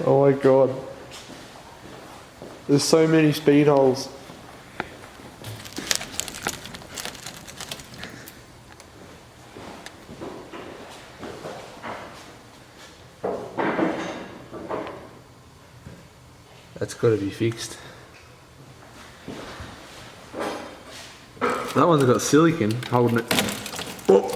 Oh my god. There's so many speed holes. That's got to be fixed. That one's got silicone holding it. Oh.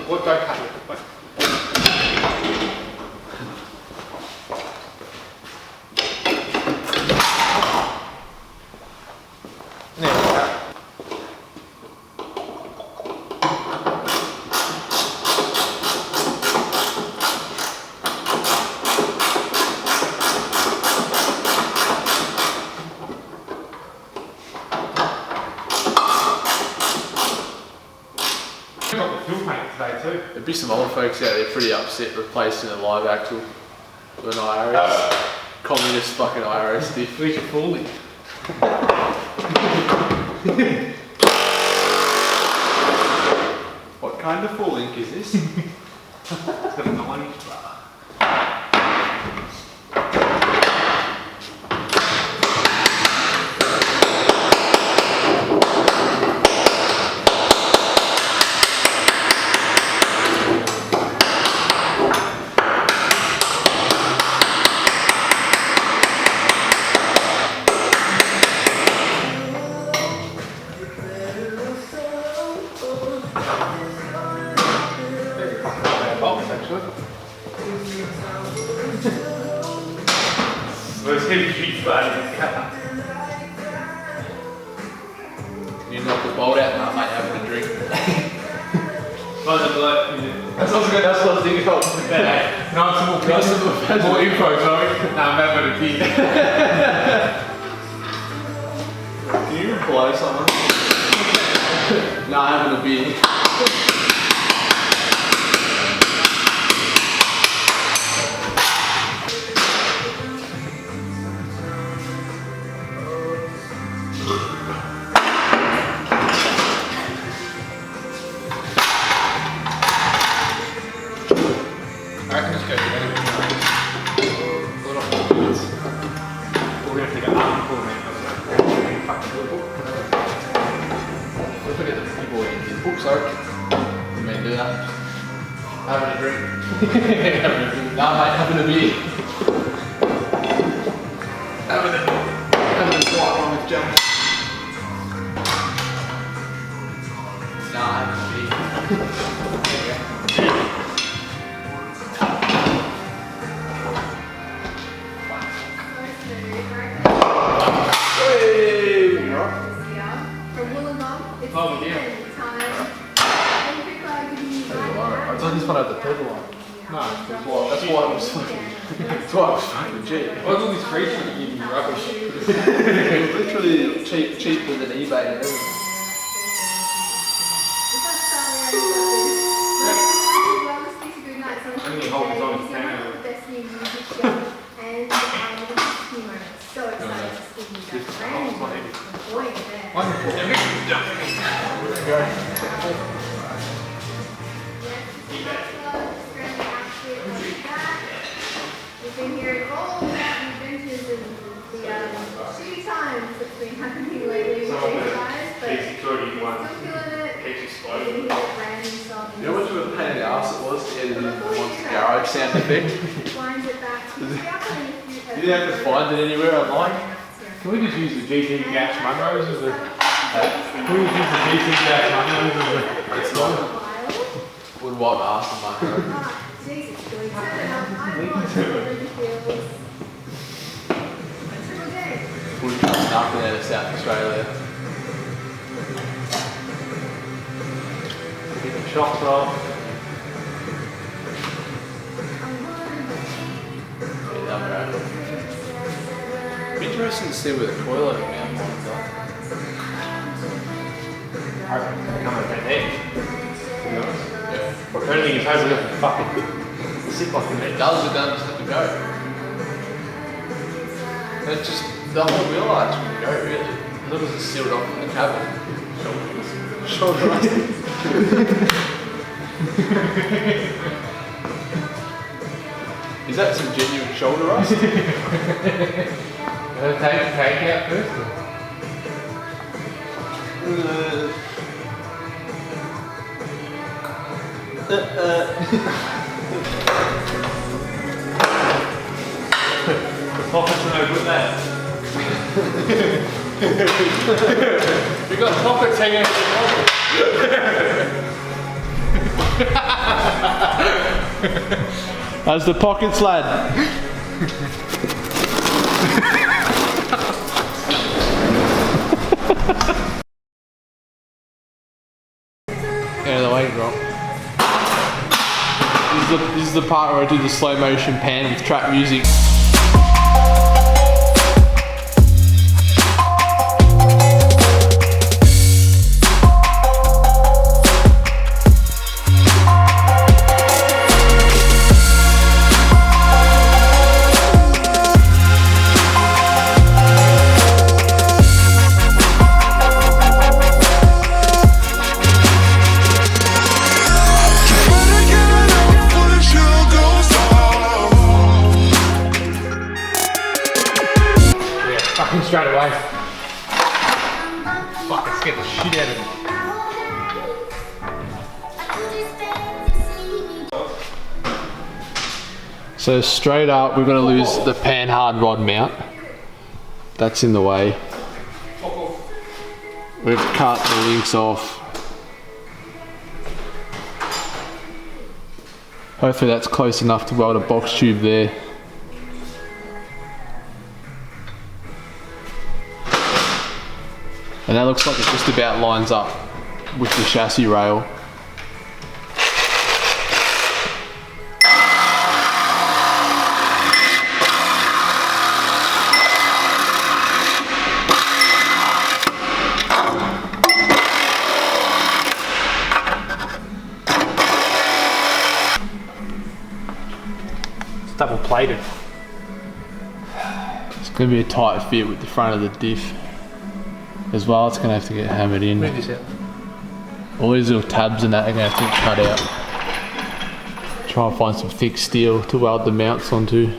What don't cut it? There'd be some old folks out there pretty upset replacing a live axle with an IRS. Communist fucking IRS diff. We should fool it. What kind of full ink is this? It's got a 9-inch bar. Those heavy sheets are You knock the bolt out and I might have a drink. That's what I was thinking of. more info, sorry. No, I'm having a tea. Can you blow someone? No, I'm having a beer. Having a drink. No, mate, having a beer. Having a quiet one with John. No, having a beer. There you go. Hey, right. Oh, yeah. I thought this one had the pedal on. No, That's why I was fucking cheap. what's all this free shit you give me rubbish? Literally cheaper than eBay and everything. Only hold this on his camera. So excited to see you guys. Boy, we've been hearing all about the adventures and the shitty times that's been happening lately with these guys, but still feeling it. You know what sort of pain in the arse it was to edit in Monster Garage sound effect? Winds it back to the You didn't have to find it anywhere online? Can we just use the GT Gas Munros as a... Can we just use the GT Gas Munros as a... It's not. Wouldn't wipe my arse on my own. Wouldn't trust nothing out of South Australia. Get the shocks off. Yeah, that'd be right. Interesting to see where the coilover mount lines are. I reckon it's become a bit there. To be honest. Yeah. But the only thing is, hopefully, it doesn't fucking sit like a It does, it doesn't have to go. It's just the whole wheel arch can go really. As long as it's sealed off in the cabin. shoulder. Is that some genuine shoulder rust? Take out first. The pockets are no good there. You got pockets hanging out your pocket. How's the pockets, lad? Out of the way, drop. This is the part where I do the slow motion pan with trap music. Straight away. Fuck, it scared the shit out of me. So straight up, we're going to lose the pan hard rod mount. That's in the way. We've cut the links off. Hopefully that's close enough to weld a box tube there. And that looks like it just about lines up with the chassis rail. It's double plated. It's going to be a tight fit with the front of the diff as well. It's going to have to get hammered in. Move this out. All these little tabs and that are going to have to get cut out. Try and find some thick steel to weld the mounts onto.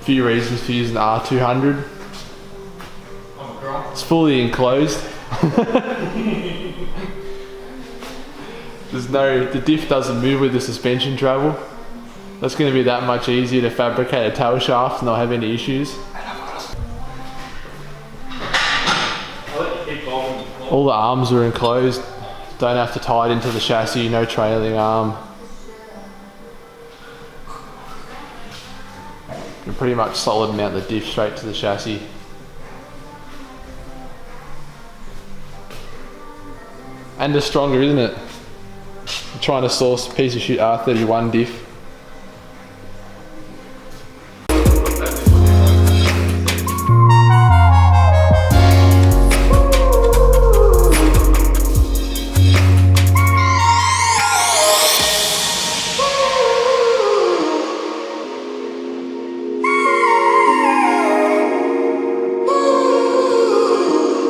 Few reasons for using the R200. It's fully enclosed. The diff doesn't move with the suspension travel. That's going to be that much easier to fabricate a tail shaft and not have any issues. All the arms are enclosed. Don't have to tie it into the chassis, no trailing arm. You can pretty much solid mount the diff straight to the chassis. And it's stronger, isn't it? I'm trying to source a piece of shit R31 diff.